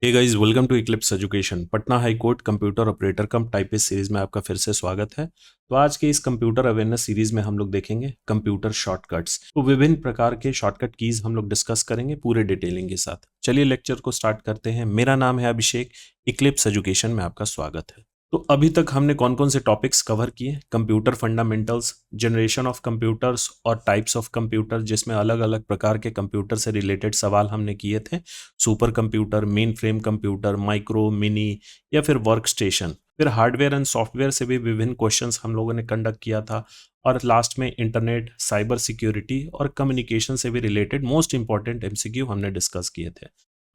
Hey guys, welcome to Eclipse Education. Patna high court computer operator cum typist series में आपका फिर से स्वागत है। तो आज के इस कंप्यूटर अवेयरनेस सीरीज में हम लोग देखेंगे कंप्यूटर शॉर्टकट्स। तो विभिन्न प्रकार के शॉर्टकट कीज हम लोग डिस्कस करेंगे पूरे डिटेलिंग के साथ। चलिए लेक्चर को स्टार्ट करते हैं। मेरा नाम है अभिषेक, इक्लिप्स एजुकेशन में आपका स्वागत है। तो अभी तक हमने कौन कौन से टॉपिक्स कवर किए? Computer fundamentals, generation of computers और टाइप्स ऑफ कंप्यूटर, जिसमें अलग अलग प्रकार के कंप्यूटर से रिलेटेड सवाल हमने किए थे। Super computer, main frame computer, micro, mini या फिर वर्क स्टेशन। फिर हार्डवेयर एंड सॉफ्टवेयर से भी विभिन्न क्वेश्चंस हम लोगों ने कंडक्ट किया था। और लास्ट में इंटरनेट, साइबर सिक्योरिटी और कम्युनिकेशन से भी रिलेटेड मोस्ट इंपॉर्टेंट एमसीक्यू हमने डिस्कस किए थे।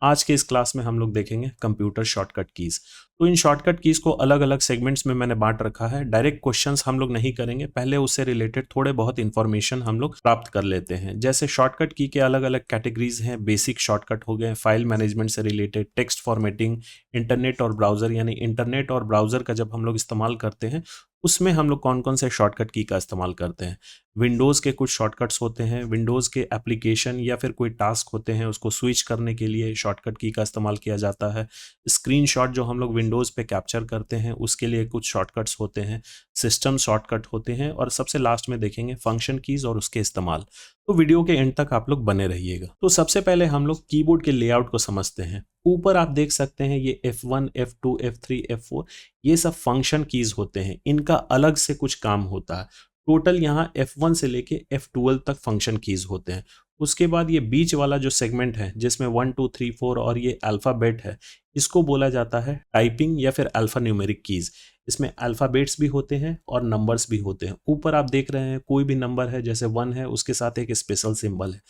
आज के इस क्लास में हम लोग देखेंगे कंप्यूटर शॉर्टकट कीज। तो इन शॉर्टकट कीज को अलग अलग सेगमेंट्स में मैंने बांट रखा है। डायरेक्ट क्वेश्चंस हम लोग नहीं करेंगे, पहले उससे रिलेटेड थोड़े बहुत इंफॉर्मेशन हम लोग प्राप्त कर लेते हैं। जैसे शॉर्टकट की के अलग अलग कैटेगरीज हैं। बेसिक शॉर्टकट हो गए, फाइल मैनेजमेंट से रिलेटेड, टेक्स्ट फॉर्मेटिंग, इंटरनेट और ब्राउजर, यानी इंटरनेट और ब्राउजर का जब हम लोग इस्तेमाल करते हैं उसमें हम लोग कौन कौन से शॉर्टकट की का इस्तेमाल करते हैं। विंडोज़ के कुछ शॉर्टकट्स होते हैं, विंडोज़ के एप्लीकेशन या फिर कोई टास्क होते हैं उसको स्विच करने के लिए शॉर्टकट की का इस्तेमाल किया जाता है। स्क्रीनशॉट जो हम लोग विंडोज़ पे कैप्चर करते हैं उसके लिए कुछ शॉर्टकट्स होते हैं। सिस्टम शॉर्टकट होते हैं। और सबसे लास्ट में देखेंगे फंक्शन कीज़ और उसके इस्तेमाल। तो वीडियो के एंड तक आप लोग बने रहिएगा। तो सबसे पहले हम लोग कीबोर्ड के लेआउट को समझते हैं। ऊपर आप देख सकते हैं ये F1, F2, F3, F4 ये सब फंक्शन कीज होते हैं। इनका अलग से कुछ काम होता है। टोटल यहाँ F1 से लेके F12 तक फंक्शन कीज होते हैं। उसके बाद ये बीच वाला जो सेगमेंट है जिसमें 1 2 3 4 और ये अल्फ़ाबेट है, इसको बोला जाता है टाइपिंग या फिर अल्फ़ा न्यूमेरिक कीज। इसमें अल्फ़ाबेट्स भी होते हैं और नंबर्स भी होते हैं। ऊपर आप देख रहे हैं कोई भी नंबर है, जैसे 1 है उसके साथ एक स्पेशल सिंबल है,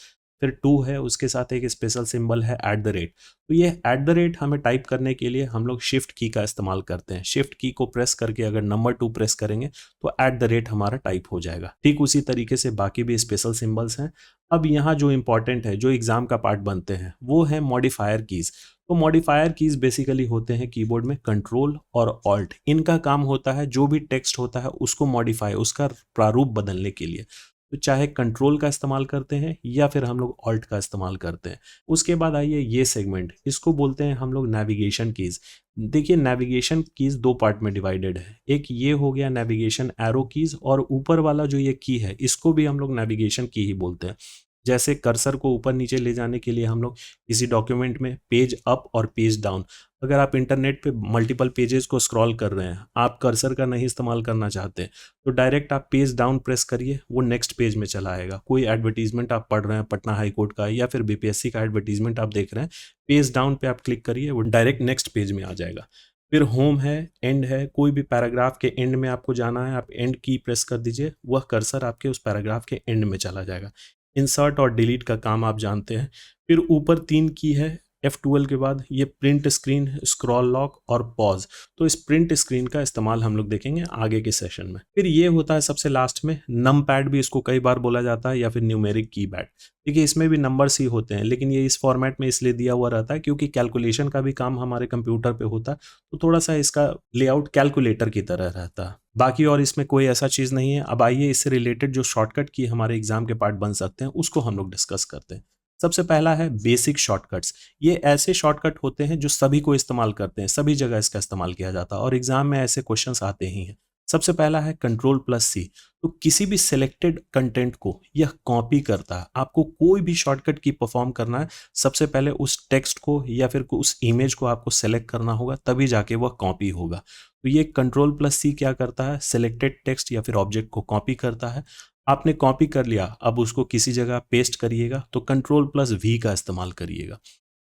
फिर 2 है उसके साथ एक स्पेशल सिंबल है @ तो ये @ हमें टाइप करने के लिए हम लोग शिफ्ट की का इस्तेमाल करते हैं। शिफ्ट की को प्रेस करके अगर नंबर 2 प्रेस करेंगे तो @ हमारा टाइप हो जाएगा। ठीक उसी तरीके से बाकी भी स्पेशल सिंबल्स हैं। अब यहाँ जो इंपॉर्टेंट है, जो एग्जाम का पार्ट बनते हैं, वो है मॉडिफायर कीज। तो मॉडिफायर कीज बेसिकली होते हैं कीबोर्ड में कंट्रोल और ऑल्ट। इनका काम होता है जो भी टेक्स्ट होता है उसको मॉडिफाई, उसका प्रारूप बदलने के लिए। तो चाहे कंट्रोल का इस्तेमाल करते हैं या फिर हम लोग ऑल्ट का इस्तेमाल करते हैं। उसके बाद आइए ये सेगमेंट, इसको बोलते हैं हम लोग नेविगेशन कीज। देखिए नेविगेशन कीज दो पार्ट में डिवाइडेड है। एक ये हो गया नेविगेशन एरो कीज, और ऊपर वाला जो ये की है इसको भी हम लोग नेविगेशन की ही बोलते हैं। जैसे कर्सर को ऊपर नीचे ले जाने के लिए हम लोग किसी डॉक्यूमेंट में पेज अप और पेज डाउन, अगर आप इंटरनेट पे मल्टीपल पेजेस को स्क्रॉल कर रहे हैं, आप कर्सर का नहीं इस्तेमाल करना चाहते, तो डायरेक्ट आप पेज डाउन प्रेस करिए, वो नेक्स्ट पेज में चला आएगा। कोई एडवर्टीजमेंट आप पढ़ रहे हैं पटना हाई कोर्ट का या फिर बीपीएससी का एडवर्टीजमेंट आप देख रहे हैं, पेज डाउन पे आप क्लिक करिए, वो डायरेक्ट नेक्स्ट पेज में आ जाएगा। फिर होम है, एंड है, कोई भी पैराग्राफ के एंड में आपको जाना है, आप एंड की प्रेस कर दीजिए, वह कर्सर आपके उस पैराग्राफ के एंड में चला जाएगा। इंसर्ट और डिलीट का काम आप जानते हैं। फिर ऊपर 3 की है F12 के बाद, ये प्रिंट स्क्रीन, स्क्रॉल लॉक और पॉज। तो इस प्रिंट स्क्रीन का इस्तेमाल हम लोग देखेंगे आगे के सेशन में। फिर ये होता है सबसे लास्ट में नम पैड, भी इसको कई बार बोला जाता है, या फिर न्यूमेरिक कीपैड। देखिए इसमें भी नंबर्स ही होते हैं, लेकिन ये इस फॉर्मेट में इसलिए दिया हुआ रहता है क्योंकि कैलकुलेशन का भी काम हमारे कंप्यूटर पे होता है, तो थोड़ा सा इसका लेआउट कैलकुलेटर की तरह रहता है। बाकी और इसमें कोई ऐसा चीज़ नहीं है। अब आइए इससे रिलेटेड जो शॉर्टकट की हमारे एग्जाम के पार्ट बन सकते हैं उसको हम लोग डिस्कस करते हैं। सबसे पहला है बेसिक शॉर्टकट्स। ये ऐसे शॉर्टकट होते हैं जो सभी को इस्तेमाल करते हैं, सभी जगह इसका इस्तेमाल किया जाता है और एग्जाम में ऐसे क्वेश्चंस आते ही हैं। सबसे पहला है कंट्रोल+C। तो किसी भी सिलेक्टेड कंटेंट को यह कॉपी करता है। आपको कोई भी शॉर्टकट की परफॉर्म करना है, सबसे पहले उस टेक्स्ट को या फिर उस इमेज को आपको सेलेक्ट करना होगा, तभी जाके वह कॉपी होगा। तो ये कंट्रोल+C क्या करता है, सिलेक्टेड टेक्स्ट या फिर ऑब्जेक्ट को कॉपी करता है। आपने कॉपी कर लिया, अब उसको किसी जगह पेस्ट करिएगा तो कंट्रोल+V का इस्तेमाल करिएगा।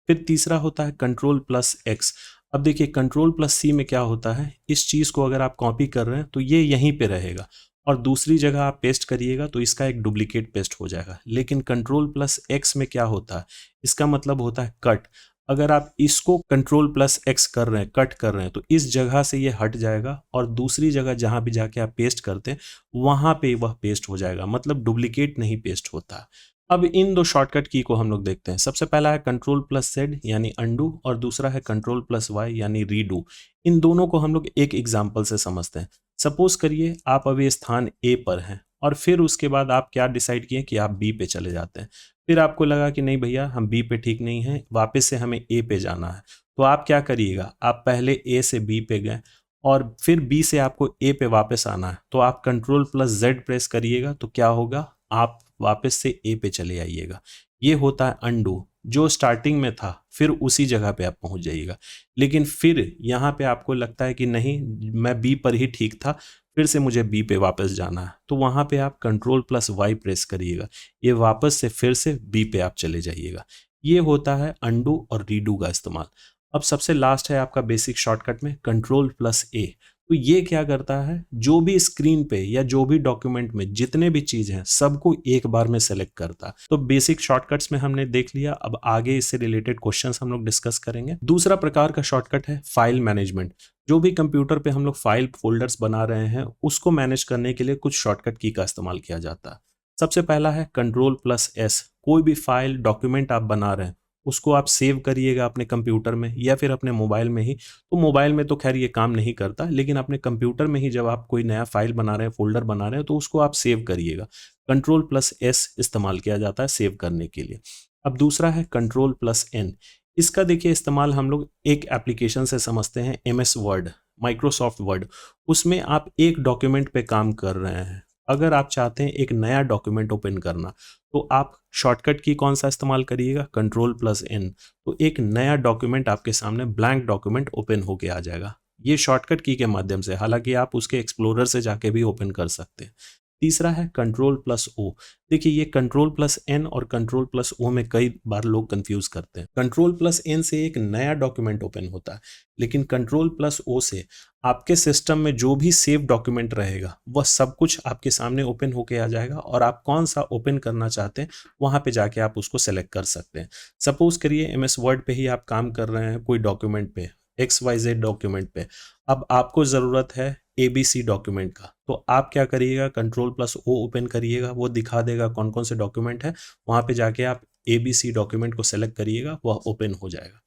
फिर तीसरा होता है कंट्रोल+X। अब देखिए कंट्रोल+C में क्या होता है, इस चीज़ को अगर आप कॉपी कर रहे हैं तो ये यहीं पे रहेगा और दूसरी जगह आप पेस्ट करिएगा तो इसका एक डुप्लीकेट पेस्ट हो जाएगा। लेकिन कंट्रोल+X में क्या होता है, इसका मतलब होता है कट। अगर आप इसको कंट्रोल+X कर रहे हैं, कट कर रहे हैं, तो इस जगह से ये हट जाएगा और दूसरी जगह जहां भी जाके आप पेस्ट करते हैं वहां पे वह पेस्ट हो जाएगा, मतलब डुप्लीकेट नहीं पेस्ट होता। अब इन दो शॉर्टकट की को हम लोग देखते हैं। सबसे पहला है कंट्रोल+Z यानी अंडू, और दूसरा है कंट्रोल+Y यानी रीडू। इन दोनों को हम लोग एक एग्जाम्पल से समझते हैं। सपोज करिए आप अभी स्थान A पर हैं और फिर उसके बाद आप क्या डिसाइड किए कि आप B पे चले जाते हैं। फिर आपको लगा कि नहीं भैया हम B पे ठीक नहीं है, वापस से हमें A पे जाना है। तो आप क्या करिएगा, आप पहले ए से बी पे गए और फिर बी से आपको ए पे वापस आना है, तो आप कंट्रोल प्लस जेड प्रेस करिएगा, तो क्या होगा, आप वापस से ए पे चले आइएगा। ये होता है अंडू, जो स्टार्टिंग में था फिर उसी जगह पे आप पहुंच जाइएगा। लेकिन फिर यहाँ पे आपको लगता है कि नहीं, मैं बी पर ही ठीक था, फिर से मुझे बी पे वापस जाना है, तो वहाँ पे आप कंट्रोल प्लस वाई प्रेस करिएगा, ये वापस से फिर से बी पे आप चले जाइएगा। ये होता है अंडू और रीडू का इस्तेमाल। अब सबसे लास्ट है आपका बेसिक शॉर्टकट में कंट्रोल प्लस ए। तो ये क्या करता है, जो भी स्क्रीन पे या जो भी डॉक्यूमेंट में जितने भी चीज हैं सबको एक बार में सेलेक्ट करता है। तो बेसिक शॉर्टकट्स में हमने देख लिया, अब आगे इससे रिलेटेड क्वेश्चंस हम लोग डिस्कस करेंगे। दूसरा प्रकार का शॉर्टकट है फाइल मैनेजमेंट। जो भी कंप्यूटर पे हम लोग फाइल फोल्डर्स बना रहे हैं उसको मैनेज करने के लिए कुछ शॉर्टकट की का इस्तेमाल किया जाता है। सबसे पहला है कंट्रोल प्लस एस। कोई भी फाइल डॉक्यूमेंट आप बना रहे हैं उसको आप सेव करिएगा अपने कंप्यूटर में या फिर अपने मोबाइल में ही। तो मोबाइल में तो खैर ये काम नहीं करता, लेकिन अपने कंप्यूटर में ही जब आप कोई नया फाइल बना रहे हैं, फोल्डर बना रहे हैं, तो उसको आप सेव करिएगा। कंट्रोल प्लस एस इस्तेमाल किया जाता है सेव करने के लिए। अब दूसरा है कंट्रोल प्लस एन। इसका देखिए इस्तेमाल हम लोग एक एप्लीकेशन से समझते हैं, MS वर्ड, माइक्रोसॉफ्ट वर्ड। उसमें आप एक डॉक्यूमेंट पे काम कर रहे हैं, अगर आप चाहते हैं एक नया डॉक्यूमेंट ओपन करना, तो आप शॉर्टकट की कौन सा इस्तेमाल करिएगा, कंट्रोल प्लस एन। तो एक नया डॉक्यूमेंट आपके सामने ब्लैंक डॉक्यूमेंट ओपन होके आ जाएगा, ये शॉर्टकट की के माध्यम से। हालांकि आप उसके एक्सप्लोरर से जाके भी ओपन कर सकते हैं। तीसरा है कंट्रोल प्लस ओ। देखिए ये कंट्रोल प्लस एन और कंट्रोल प्लस ओ में कई बार लोग कंफ्यूज करते हैं। कंट्रोल प्लस एन से एक नया डॉक्यूमेंट ओपन होता है, लेकिन कंट्रोल प्लस ओ से आपके सिस्टम में जो भी सेव डॉक्यूमेंट रहेगा वह सब कुछ आपके सामने ओपन होके आ जाएगा, और आप कौन सा ओपन करना चाहते हैं वहां पे जाके आप उसको सेलेक्ट कर सकते हैं। सपोज करिए MS वर्ड पे ही आप काम कर रहे हैं कोई डॉक्यूमेंट पे, XYZ डॉक्यूमेंट पे, अब आपको ज़रूरत है ABC डॉक्यूमेंट का, तो आप क्या करिएगा, कंट्रोल प्लस ओ ओपन करिएगा, वो दिखा देगा कौन कौन से डॉक्यूमेंट है, वहाँ पे जाके आप ABC डॉक्यूमेंट को सेलेक्ट करिएगा, वह ओपन हो जाएगा।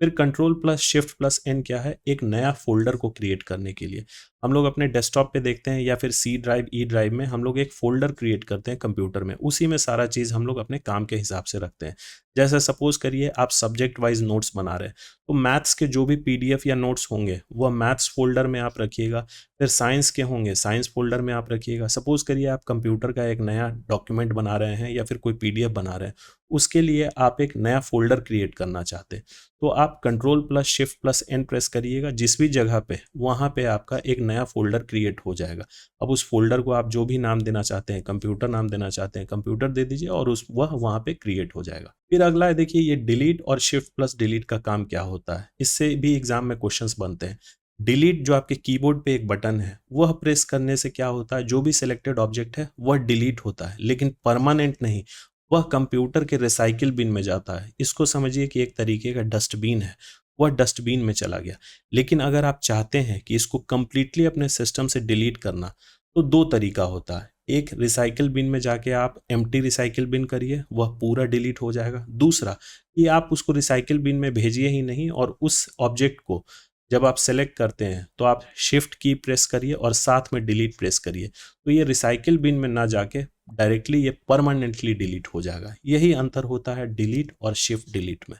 फिर control plus shift plus N क्या है, एक नया फोल्डर को क्रिएट करने के लिए। हम लोग अपने डेस्कटॉप पे देखते हैं या फिर C ड्राइव E ड्राइव में हम लोग एक फोल्डर क्रिएट करते हैं कंप्यूटर में, उसी में सारा चीज़ हम लोग अपने काम के हिसाब से रखते हैं। जैसे सपोज करिए आप सब्जेक्ट वाइज नोट्स बना रहे हैं, तो मैथ्स के जो भी PDF या नोट्स होंगे वह मैथ्स फोल्डर में आप रखिएगा। फिर साइंस के होंगे साइंस फोल्डर में आप रखिएगा। सपोज करिए आप कंप्यूटर का एक नया डॉक्यूमेंट बना रहे हैं या फिर कोई PDF बना रहे हैं, उसके लिए आप एक नया फोल्डर क्रिएट करना चाहते हैं, तो आप control plus shift plus N press करिएगा, जिस भी जगह पे वहाँ पे आपका एक नया फोल्डर क्रिएट हो जाएगा। अब उस फोल्डर को आप जो भी नाम देना चाहते हैं, कंप्यूटर नाम देना चाहते हैं, कंप्यूटर दे दीजिए और वह वहाँ पे क्रिएट हो जाएगा। फिर अगला है देखिए ये डिलीट और शिफ्ट प्लस डिलीट का काम क्या होता है, इससे भी एग्जाम में क्वेश्चंस बनते हैं। डिलीट जो आपके कीबोर्ड पे एक बटन है, वह प्रेस करने से क्या होता है, जो भी सिलेक्टेड ऑब्जेक्ट है वह डिलीट होता है, लेकिन परमानेंट नहीं, वह कंप्यूटर के रिसाइकिल बिन में जाता है। इसको समझिए कि एक तरीके का डस्टबिन है, वह डस्टबिन में चला गया। लेकिन अगर आप चाहते हैं कि इसको कंप्लीटली अपने सिस्टम से डिलीट करना, तो दो तरीका होता है। एक, रिसाइकिल बिन में जाके आप एम्प्टी रिसाइकिल बिन करिए, वह पूरा डिलीट हो जाएगा। दूसरा कि आप उसको रिसाइकिल बिन में भेजिए ही नहीं, और उस ऑब्जेक्ट को जब आप सेलेक्ट करते हैं तो आप शिफ्ट की प्रेस करिए और साथ में डिलीट प्रेस करिए, तो ये रिसाइकिल बिन में ना जाके डायरेक्टली ये परमानेंटली डिलीट हो जाएगा। यही अंतर होता है डिलीट और शिफ्ट डिलीट में।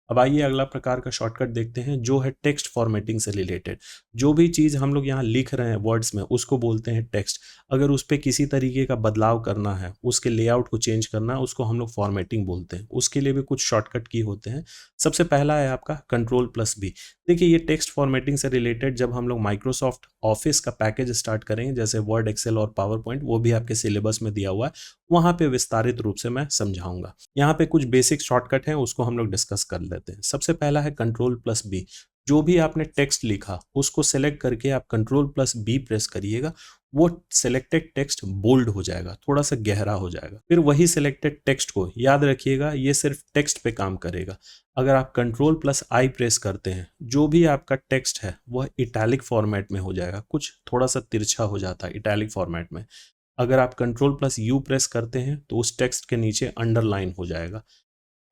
अब आइए अगला प्रकार का शॉर्टकट देखते हैं, जो है टेक्स्ट फॉर्मेटिंग से रिलेटेड। जो भी चीज़ हम लोग यहाँ लिख रहे हैं वर्ड्स में, उसको बोलते हैं टेक्स्ट। अगर उस पर किसी तरीके का बदलाव करना है, उसके लेआउट को चेंज करना है, उसको हम लोग फॉर्मेटिंग बोलते हैं। उसके लिए भी कुछ शॉर्टकट की होते हैं। सबसे पहला है आपका कंट्रोल प्लस बी। देखिए ये टेक्स्ट फॉर्मेटिंग से रिलेटेड जब हम लोग माइक्रोसॉफ्ट ऑफिस का पैकेज स्टार्ट करेंगे, जैसे वर्ड, एक्सेल और पावर पॉइंट, वो भी आपके सिलेबस में दिया हुआ है, वहाँ पे विस्तारित रूप से मैं समझाऊंगा। यहाँ पे कुछ बेसिक शॉर्टकट हैं, उसको हम लोग डिस्कस कर लेते हैं। सबसे पहला है कंट्रोल प्लस बी। जो भी आपने टेक्स्ट लिखा उसको सेलेक्ट करके आप कंट्रोल प्लस बी प्रेस करिएगा, वो सिलेक्टेड टेक्स्ट बोल्ड हो जाएगा, थोड़ा सा गहरा हो जाएगा। फिर वही सिलेक्टेड टेक्स्ट को, याद रखिएगा ये सिर्फ टेक्स्ट पे काम करेगा। अगर आप कंट्रोल प्लस आई प्रेस करते हैं, जो भी आपका टेक्स्ट है वह इटैलिक फॉर्मेट में हो जाएगा, कुछ थोड़ा सा तिरछा हो जाता है इटैलिक फॉर्मेट में। अगर आप कंट्रोल प्लस यू प्रेस करते हैं तो उस टेक्स्ट के नीचे अंडरलाइन हो जाएगा।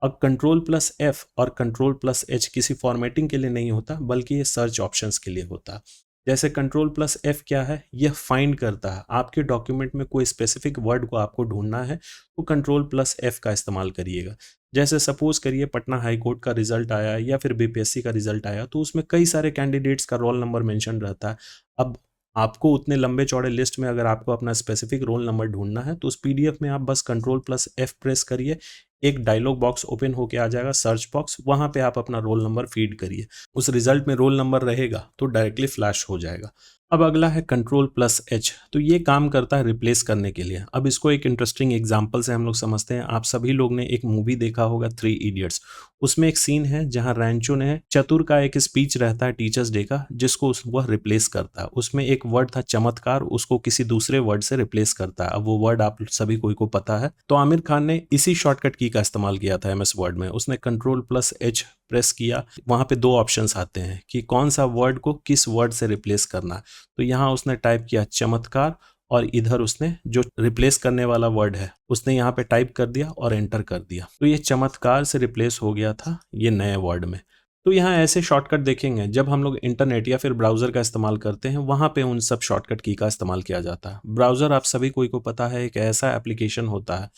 अब कंट्रोल प्लस एफ और कंट्रोल प्लस एच किसी फॉर्मेटिंग के लिए नहीं होता, बल्कि ये सर्च ऑप्शंस के लिए होता है। जैसे कंट्रोल प्लस एफ क्या है, यह फाइंड करता है आपके डॉक्यूमेंट में कोई स्पेसिफिक वर्ड को आपको ढूंढना है तो कंट्रोल प्लस एफ का इस्तेमाल करिएगा। जैसे सपोज करिए पटना हाई कोर्ट का रिजल्ट आया या फिर बीपीएससी का रिजल्ट आया, तो उसमें कई सारे कैंडिडेट्स का रोल नंबर मेंशन रहता है। अब आपको उतने लंबे चौड़े लिस्ट में अगर आपको अपना स्पेसिफिक रोल नंबर ढूंढना है तो उस पीडीएफ में आप बस कंट्रोल प्लस एफ प्रेस करिए, एक डायलॉग बॉक्स ओपन होके आ जाएगा, सर्च बॉक्स, वहां पे आप अपना रोल नंबर फीड करिए, उस रिजल्ट में रोल नंबर रहेगा तो डायरेक्टली फ्लैश हो जाएगा। अब अगला है कंट्रोल प्लस एच, तो ये काम करता है रिप्लेस करने के लिए। अब इसको एक इंटरेस्टिंग एग्जांपल से हम लोग समझते हैं। आप सभी लोग ने एक मूवी देखा होगा थ्री इडियट्स, उसमें एक सीन है जहां रैंचो ने चतुर का एक स्पीच रहता है टीचर्स डे का, जिसको वह रिप्लेस करता है। उसमें एक वर्ड था चमत्कार, उसको किसी दूसरे वर्ड से रिप्लेस करता है। अब वो वर्ड आप सभी कोई को पता है, तो आमिर खान ने इसी शॉर्टकट की का इस्तेमाल किया था एमएस वर्ड में। उसने कंट्रोल प्लस एच प्रेस किया, वहां पे दो ऑप्शंस आते हैं कि कौन सा वर्ड को किस वर्ड से रिप्लेस करना है। तो यहाँ उसने टाइप किया चमत्कार और इधर उसने जो रिप्लेस करने वाला वर्ड है उसने यहाँ पे टाइप कर दिया और एंटर कर दिया, तो ये चमत्कार से रिप्लेस हो गया था ये नए वर्ड में। तो यहाँ ऐसे शॉर्टकट देखेंगे जब हम लोग इंटरनेट या फिर ब्राउजर का इस्तेमाल करते हैं, वहां पे उन सब शॉर्टकट की का इस्तेमाल किया जाता है। ब्राउजर आप सभी कोई को पता है एक ऐसा एप्लीकेशन होता है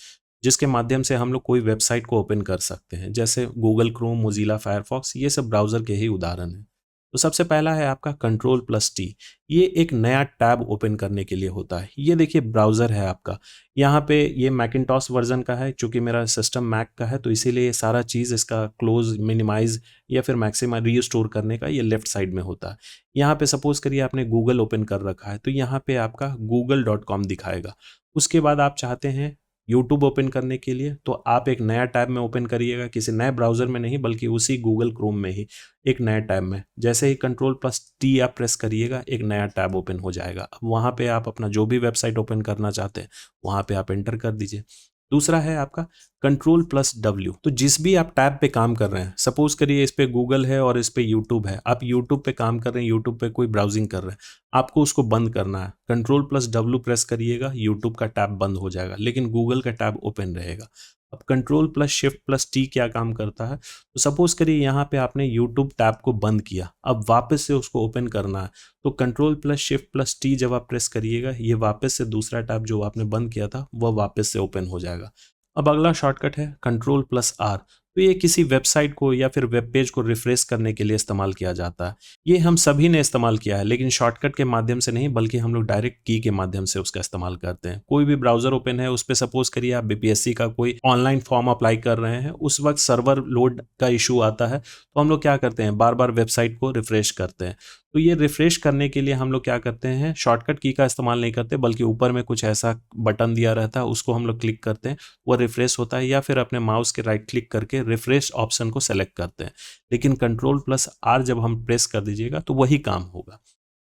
जिसके माध्यम से हम लोग कोई वेबसाइट को ओपन कर सकते हैं, जैसे गूगल क्रोम, मोजिला फायरफॉक्स, ये सब ब्राउजर के ही उदाहरण हैं। तो सबसे पहला है आपका कंट्रोल प्लस टी, ये एक नया टैब ओपन करने के लिए होता है। ये देखिए ब्राउजर है आपका, यहाँ पे ये मैकिंटॉश वर्जन का है, चूंकि मेरा सिस्टम मैक का है तो इसीलिए ये सारा चीज़ इसका क्लोज, मिनिमाइज या फिर मैक्सिमाइज, रीस्टोर करने का ये लेफ्ट साइड में होता है। यहाँ पे सपोज करिए आपने गूगल ओपन कर रखा है तो यहाँ पे आपका google.com दिखाएगा। उसके बाद आप चाहते हैं यूट्यूब ओपन करने के लिए तो आप एक नया टैब में ओपन करिएगा, किसी नए ब्राउजर में नहीं बल्कि उसी गूगल क्रोम में ही एक नया टैब में। जैसे ही कंट्रोल प्लस टी आप प्रेस करिएगा एक नया टैब ओपन हो जाएगा। अब वहाँ पे आप अपना जो भी वेबसाइट ओपन करना चाहते हैं वहाँ पे आप एंटर कर दीजिए। दूसरा है आपका कंट्रोल प्लस डब्ल्यू, तो जिस भी आप टैब पे काम कर रहे हैं, सपोज करिए इस पे गूगल है और इस पे यूट्यूब है, आप यूट्यूब पे काम कर रहे हैं, यूट्यूब पे कोई ब्राउजिंग कर रहे हैं, आपको उसको बंद करना है, कंट्रोल प्लस डब्ल्यू प्रेस करिएगा, यूट्यूब का टैब बंद हो जाएगा लेकिन गूगल का टैब ओपन रहेगा। अब control plus shift plus T क्या काम करता है, तो सपोज करिए यहाँ पे आपने यूट्यूब टैब को बंद किया, अब वापस से उसको ओपन करना है, तो control plus shift plus T जब आप प्रेस करिएगा ये वापस से दूसरा टैब जो आपने बंद किया था वह वापस से ओपन हो जाएगा। अब अगला शॉर्टकट है कंट्रोल प्लस आर, तो ये किसी वेबसाइट को या फिर वेब पेज को रिफ्रेश करने के लिए इस्तेमाल किया जाता है। ये हम सभी ने इस्तेमाल किया है लेकिन शॉर्टकट के माध्यम से नहीं बल्कि हम लोग डायरेक्ट की के माध्यम से उसका इस्तेमाल करते हैं। कोई भी ब्राउजर ओपन है उस पर सपोज करिए आप बीपीएससी का कोई ऑनलाइन फॉर्म अप्लाई कर रहे हैं, उस वक्त सर्वर लोड का इशू आता है तो हम लोग क्या करते हैं, बार बार वेबसाइट को रिफ्रेश करते हैं। तो ये रिफ्रेश करने के लिए हम लोग क्या करते हैं, शॉर्टकट की का इस्तेमाल नहीं करते बल्कि ऊपर में कुछ ऐसा बटन दिया रहता है उसको हम लोग क्लिक करते हैं, वो रिफ्रेश होता है, या फिर अपने माउस के राइट क्लिक करके रिफ्रेश ऑप्शन को सेलेक्ट करते हैं। लेकिन कंट्रोल प्लस आर जब हम प्रेस कर दीजिएगा तो वही काम होगा।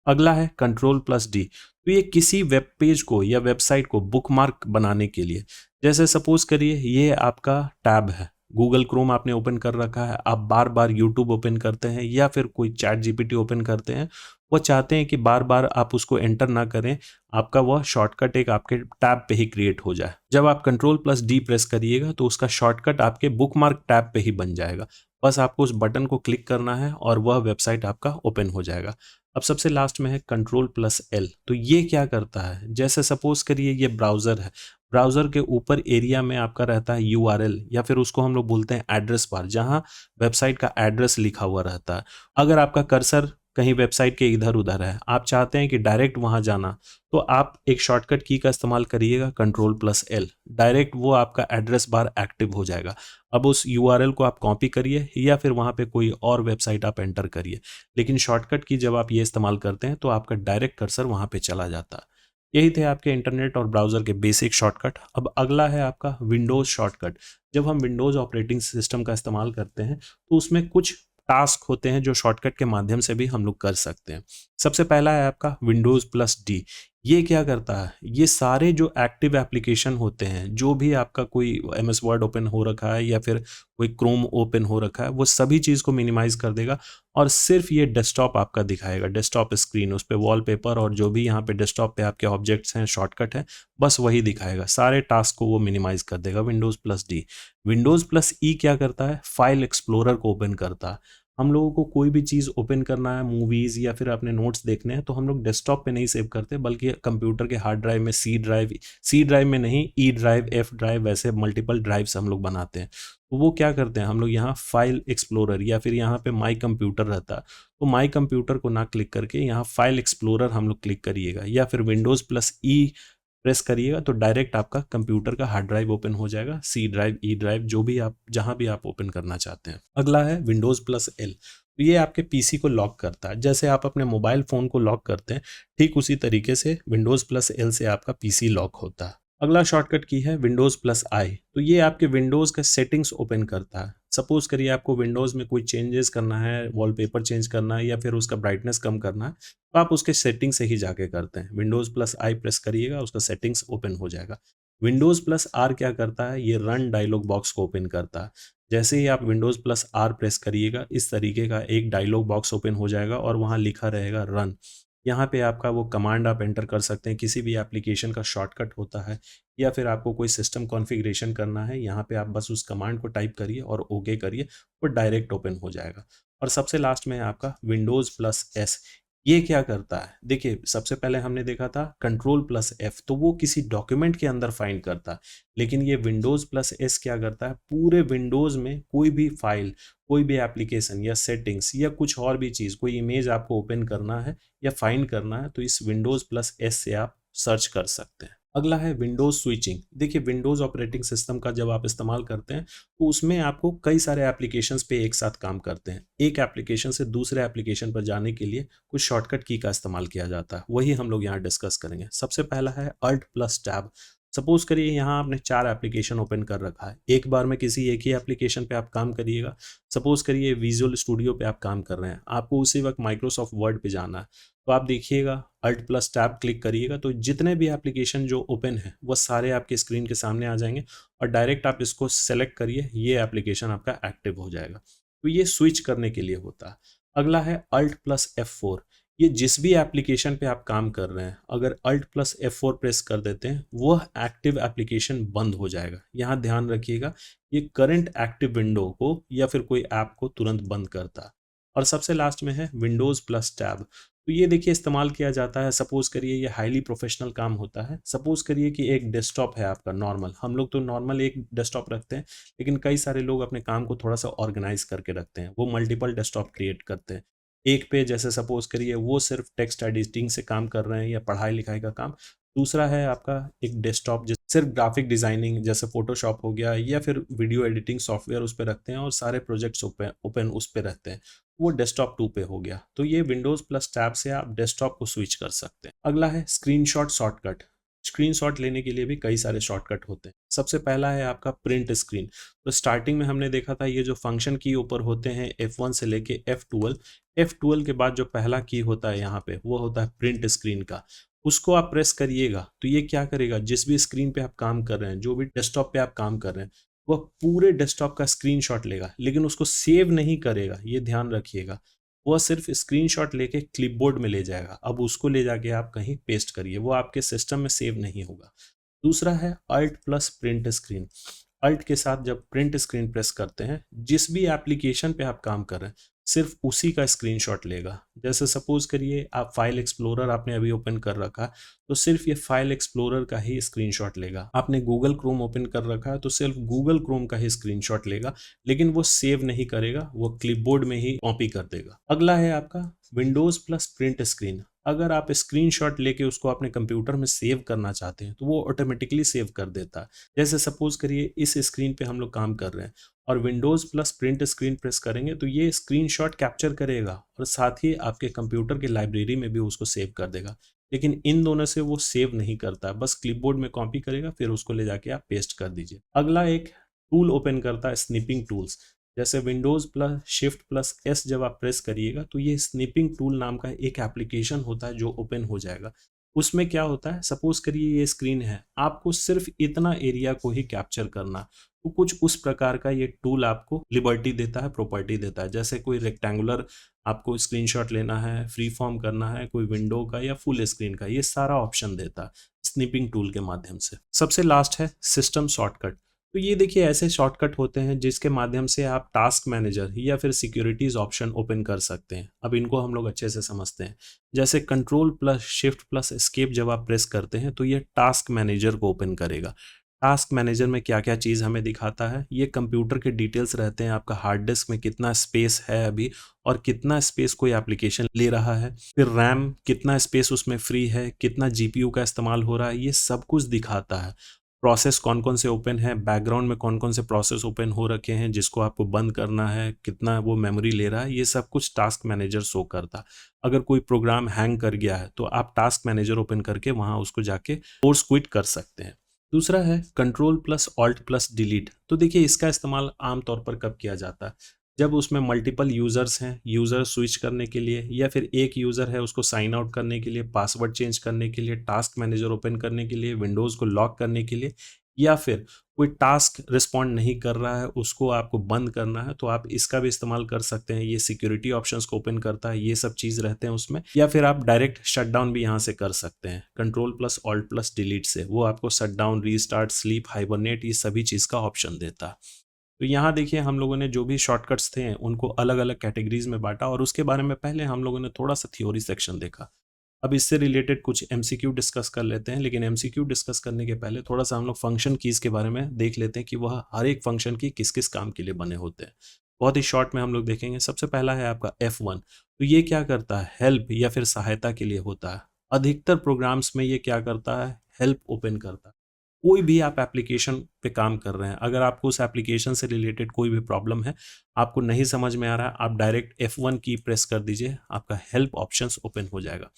अगला है कंट्रोल प्लस डी, तो ये किसी वेब पेज को या वेबसाइट को बुकमार्क बनाने के लिए, जैसे सपोज करिए ये आपका टैब है, गूगल क्रोम आपने ओपन कर रखा है, आप बार बार यूट्यूब ओपन करते हैं या फिर कोई चैट जीपीटी ओपन करते हैं, वो चाहते हैं कि बार बार आप उसको एंटर ना करें, आपका वह शॉर्टकट एक आपके टैब पे ही क्रिएट हो जाए। जब आप कंट्रोल प्लस डी प्रेस करिएगा तो उसका शॉर्टकट आपके बुकमार्क टैब पे ही बन जाएगा, बस आपको उस बटन को क्लिक करना है और वह वेबसाइट आपका ओपन हो जाएगा। अब सबसे लास्ट में है कंट्रोल प्लस एल, तो ये क्या करता है, जैसे सपोज करिए ये ब्राउजर है, ब्राउजर के ऊपर एरिया में आपका रहता है यूआरएल या फिर उसको हम लोग बोलते हैं एड्रेस बार, जहां वेबसाइट का एड्रेस लिखा हुआ रहता है। अगर आपका कर्सर कहीं वेबसाइट के इधर उधर है, आप चाहते हैं कि डायरेक्ट वहां जाना, तो आप एक शॉर्टकट की का इस्तेमाल करिएगा कंट्रोल प्लस एल, डायरेक्ट वो आपका एड्रेस बार एक्टिव हो जाएगा। अब उस यूआरएल को आप कॉपी करिए या फिर वहां पे कोई और वेबसाइट आप एंटर करिए, लेकिन शॉर्टकट की जब आप ये इस्तेमाल करते हैं तो आपका डायरेक्ट कर्सर वहां पे चला जाता है। यही थे आपके इंटरनेट और ब्राउजर के बेसिक शॉर्टकट। अब अगला है आपका विंडोज शॉर्टकट। जब हम विंडोज ऑपरेटिंग सिस्टम का इस्तेमाल करते हैं तो उसमें कुछ टास्क होते हैं जो शॉर्टकट के माध्यम से भी हम लोग कर सकते हैं। सबसे पहला है आपका विंडोज प्लस डी, ये क्या करता है, ये सारे जो एक्टिव एप्लीकेशन होते हैं, जो भी आपका कोई एमएस वर्ड ओपन हो रखा है या फिर कोई क्रोम ओपन हो रखा है, वो सभी चीज़ को मिनिमाइज कर देगा और सिर्फ ये डेस्कटॉप आपका दिखाएगा, डेस्कटॉप स्क्रीन, उस पर वॉलपेपर और जो भी यहाँ पे डेस्कटॉप पे आपके ऑब्जेक्ट्स हैं, शॉर्टकट है, बस वही दिखाएगा, सारे टास्क को वो मिनिमाइज कर देगा। Windows plus D. Windows plus E क्या करता है, फाइल एक्सप्लोरर को ओपन करता है। हम लोगों को कोई भी चीज़ ओपन करना है, मूवीज़ या फिर अपने नोट्स देखने हैं, तो हम लोग डेस्कटॉप पे नहीं सेव करते, बल्कि कंप्यूटर के हार्ड ड्राइव में, सी ड्राइव में नहीं, ई ड्राइव, एफ ड्राइव, वैसे मल्टीपल ड्राइव्स हम लोग बनाते हैं। तो वो क्या करते हैं, हम लोग यहाँ फाइल एक्सप्लोरर या फिर यहाँ पे माई कंप्यूटर रहता है, तो माई कंप्यूटर को ना क्लिक करके यहाँ फाइल एक्सप्लोरर हम लोग क्लिक करिएगा, या फिर विंडोज़ प्लस ई प्रेस करिएगा, तो डायरेक्ट आपका कंप्यूटर का हार्ड ड्राइव ओपन हो जाएगा, सी ड्राइव, ई ड्राइव, जो भी आप जहां भी आप ओपन करना चाहते हैं। अगला है विंडोज प्लस एल। तो ये आपके पीसी को लॉक करता है, जैसे आप अपने मोबाइल फोन को लॉक करते हैं, ठीक उसी तरीके से विंडोज प्लस एल से आपका पीसी लॉक होता है। अगला शॉर्टकट की है विंडोज प्लस आई। तो ये आपके विंडोज का सेटिंग्स ओपन करता है। सपोज करिए आपको विंडोज में कोई चेंजेस करना है, वॉलपेपर चेंज करना है या फिर उसका ब्राइटनेस कम करना है, तो आप उसके सेटिंग से ही जाके करते हैं। विंडोज प्लस आई प्रेस करिएगा, उसका सेटिंग्स ओपन हो जाएगा। विंडोज प्लस आर क्या करता है, ये रन डायलॉग बॉक्स को ओपन करता है। जैसे ही आप विंडोज प्लस आर प्रेस करिएगा, इस तरीके का एक डायलॉग बॉक्स ओपन हो जाएगा और वहाँ लिखा रहेगा रन। यहाँ पे आपका वो कमांड आप एंटर कर सकते हैं, किसी भी एप्लीकेशन का शॉर्टकट होता है, या फिर आपको कोई सिस्टम कॉन्फ़िगरेशन करना है, यहाँ पे आप बस उस कमांड को टाइप करिए और ओके करिए, वो डायरेक्ट ओपन हो जाएगा। और सबसे लास्ट में है आपका विंडोज प्लस एस। ये क्या करता है, देखिए सबसे पहले हमने देखा था कंट्रोल प्लस एफ, तो वो किसी डॉक्यूमेंट के अंदर फाइंड करता है, लेकिन ये विंडोज प्लस एस क्या करता है, पूरे विंडोज में कोई भी फाइल, कोई भी एप्लीकेशन या सेटिंग्स या कुछ और भी चीज़, कोई इमेज आपको ओपन करना है या फाइंड करना है, तो इस विंडोज प्लस एस से आप सर्च कर सकते हैं। अगला है विंडोज स्विचिंग। देखिए विंडोज ऑपरेटिंग सिस्टम का जब आप इस्तेमाल करते हैं, तो उसमें आपको कई सारे एप्लीकेशंस पे एक साथ काम करते हैं। एक एप्लीकेशन से दूसरे एप्लीकेशन पर जाने के लिए कुछ शॉर्टकट की का इस्तेमाल किया जाता है, वही हम लोग यहाँ डिस्कस करेंगे। सबसे पहला है अल्ट प्लस टैब। सपोज करिए यहाँ आपने 4 एप्लीकेशन ओपन कर रखा है, एक बार में किसी एक ही एप्लीकेशन पे आप काम करिएगा। सपोज करिए विजुअल स्टूडियो पे आप काम कर रहे हैं, आपको उसी वक्त माइक्रोसॉफ्ट वर्ड पे जाना है, तो आप देखिएगा अल्ट प्लस टैब क्लिक करिएगा, तो जितने भी एप्लीकेशन जो ओपन है वो सारे आपके स्क्रीन के सामने आ जाएंगे, और डायरेक्ट आप इसको सेलेक्ट करिए, ये एप्लीकेशन आपका एक्टिव हो जाएगा। तो ये स्विच करने के लिए होता है। अगला है अल्ट प्लस F4। ये जिस भी एप्लीकेशन पे आप काम कर रहे हैं, अगर अल्ट प्लस F4 प्रेस कर देते हैं, वह एक्टिव एप्लीकेशन बंद हो जाएगा। यहाँ ध्यान रखिएगा, ये करंट एक्टिव विंडो को या फिर कोई ऐप को तुरंत बंद करता है। और सबसे लास्ट में है विंडोज प्लस टैब। तो ये देखिए इस्तेमाल किया जाता है, सपोज करिए ये हाईली प्रोफेशनल काम होता है। सपोज करिए कि एक डेस्कटॉप है आपका नॉर्मल, हम लोग तो नॉर्मल एक डेस्कटॉप रखते हैं, लेकिन कई सारे लोग अपने काम को थोड़ा सा ऑर्गेनाइज करके रखते हैं, वो मल्टीपल डेस्कटॉप क्रिएट करते हैं। एक पे जैसे सपोज करिए वो सिर्फ टेक्स्ट एडिटिंग से काम कर रहे हैं या पढ़ाई लिखाई का काम, दूसरा है आपका एक डेस्कटॉप जिस सिर्फ ग्राफिक डिजाइनिंग जैसे फोटोशॉप हो गया या फिर वीडियो एडिटिंग सॉफ्टवेयर उस पर रखते हैं और सारे प्रोजेक्ट्स ओपन उस पर रहते हैं, वो डेस्कटॉप 2 पे हो गया। तो ये विंडोज प्लस टैब से आप डेस्कटॉप को स्विच कर सकते हैं। अगला है स्क्रीनशॉट शॉर्टकट। स्क्रीनशॉट लेने के लिए भी कई सारे शॉर्टकट होते हैं। सबसे पहला है आपका प्रिंट स्क्रीन। तो स्टार्टिंग में हमने देखा था ये जो फंक्शन की ऊपर होते हैं F1 से लेके F12, F12 के बाद जो पहला की होता है यहाँ पे वो होता है प्रिंट स्क्रीन का। उसको आप प्रेस करिएगा तो ये क्या करेगा, जिस भी स्क्रीन पे आप काम कर रहे हैं, जो भी डेस्कटॉप पे आप काम कर रहे हैं, वह पूरे डेस्कटॉप का स्क्रीनशॉट लेगा, लेकिन उसको सेव नहीं करेगा, ये ध्यान रखिएगा। वह सिर्फ स्क्रीनशॉट लेके क्लिपबोर्ड में ले जाएगा। अब उसको ले जाके आप कहीं पेस्ट करिए, वो आपके सिस्टम में सेव नहीं होगा। दूसरा है alt plus print screen. Alt के साथ जब प्रिंट स्क्रीन प्रेस करते हैं, जिस भी एप्लीकेशन पे आप काम कर रहे हैं सिर्फ उसी का स्क्रीनशॉट लेगा। जैसे सपोज करिए आप फाइल एक्सप्लोरर आपने अभी ओपन कर रखा, तो सिर्फ ये फाइल एक्सप्लोरर का ही स्क्रीनशॉट लेगा। आपने गूगल क्रोम ओपन कर रखा है तो सिर्फ गूगल क्रोम का ही स्क्रीनशॉट लेगा, लेकिन वो सेव नहीं करेगा, वो क्लिपबोर्ड में ही कॉपी कर देगा। अगला है आपका विंडोज प्लस प्रिंट स्क्रीन। अगर आप स्क्रीनशॉट लेके उसको अपने कंप्यूटर में सेव करना चाहते हैं तो वो ऑटोमेटिकली सेव कर देता है। जैसे सपोज करिए इस स्क्रीन पे हम लोग काम कर रहे हैं और Windows plus print screen press करेंगे तो ये स्क्रीनशॉट कैप्चर करेगा और साथ ही आपके कंप्यूटर की लाइब्रेरी में भी उसको सेव कर देगा। लेकिन इन दोनों से वो सेव नहीं करता, बस क्लिपबोर्ड में कॉपी करेगा, फिर उसको ले जाके आप पेस्ट कर दीजिए। अगला एक टूल ओपन करता है स्निपिंग टूल्स। जैसे Windows plus shift plus S जब आप प्रेस करिएगा तो ये स्निपिंग टूल नाम का एक एप्लीकेशन होता है जो ओपन हो जाएगा। उसमें क्या होता है, सपोज करिए ये स्क्रीन है, आपको सिर्फ इतना एरिया को ही कैप्चर करना, तो कुछ उस प्रकार का ये टूल आपको लिबर्टी देता है, प्रॉपर्टी देता है। जैसे कोई रेक्टेंगुलर आपको स्क्रीनशॉट लेना है, फ्री फॉर्म करना है, कोई विंडो का या फुल स्क्रीन का, ये सारा ऑप्शन देता है स्निपिंग टूल के माध्यम से। सबसे लास्ट है सिस्टम शॉर्टकट। तो ये देखिए ऐसे शॉर्टकट होते हैं जिसके माध्यम से आप टास्क मैनेजर या फिर सिक्योरिटीज ऑप्शन ओपन कर सकते हैं। अब इनको हम लोग अच्छे से समझते हैं। जैसे control plus shift plus escape जब आप प्रेस करते हैं तो ये टास्क मैनेजर को ओपन करेगा। टास्क मैनेजर में क्या क्या चीज़ हमें दिखाता है, ये कंप्यूटर के डिटेल्स रहते हैं, आपका हार्ड डिस्क में कितना स्पेस है अभी और कितना स्पेस कोई एप्लीकेशन ले रहा है, फिर रैम कितना स्पेस उसमें फ्री है, कितना जीपीयू का इस्तेमाल हो रहा है, ये सब कुछ दिखाता है। प्रोसेस कौन कौन से ओपन है, बैकग्राउंड में कौन कौन से प्रोसेस ओपन हो रखे हैं जिसको आपको बंद करना है, कितना वो मेमोरी ले रहा है, ये सब कुछ टास्क मैनेजर शो करता है। अगर कोई प्रोग्राम हैंग कर गया है तो आप टास्क मैनेजर ओपन करके वहां उसको जाके फोर्स क्विट कर सकते हैं। दूसरा है control plus alt plus delete. तो देखिए इसका इस्तेमाल आमतौर पर कब किया जाता है, जब उसमें मल्टीपल यूजर्स हैं, यूजर स्विच करने के लिए, या फिर एक यूजर है उसको साइन आउट करने के लिए, पासवर्ड चेंज करने के लिए, टास्क मैनेजर ओपन करने के लिए, विंडोज को लॉक करने के लिए, या फिर कोई टास्क रिस्पॉन्ड नहीं कर रहा है उसको आपको बंद करना है, तो आप इसका भी इस्तेमाल कर सकते हैं। ये सिक्योरिटी ऑप्शंस को ओपन करता है, ये सब चीज रहते हैं उसमें। या फिर आप डायरेक्ट शटडाउन भी यहाँ से कर सकते हैं control plus alt plus delete से। वो आपको शटडाउन, रीस्टार्ट, स्लीप, हाइबरनेट, ये सभी चीज का ऑप्शन देता है। तो यहाँ देखिए हम लोगों ने जो भी शॉर्टकट्स थे उनको अलग अलग कैटेगरीज में बांटा और उसके बारे में पहले हम लोगों ने थोड़ा सा थ्योरी सेक्शन देखा। अब इससे रिलेटेड कुछ एमसीक्यू डिस्कस कर लेते हैं, लेकिन एमसीक्यू डिस्कस करने के पहले थोड़ा सा हम लोग फंक्शन कीज के बारे में देख लेते हैं कि वह हर एक फंक्शन की किस किस काम के लिए बने होते हैं। बहुत ही शॉर्ट में हम लोग देखेंगे। सबसे पहला है आपका F1। तो ये क्या करता है, हेल्प या फिर सहायता के लिए होता है। अधिकतर प्रोग्राम्स में ये क्या करता है, हेल्प ओपन करता है। कोई भी आप एप्लीकेशन पे काम कर रहे हैं, अगर आपको उस एप्लीकेशन से रिलेटेड कोई भी प्रॉब्लम है, आपको नहीं समझ में आ रहा है, आप डायरेक्ट F1 की प्रेस कर दीजिए, आपका हेल्प ऑप्शंस ओपन हो जाएगा।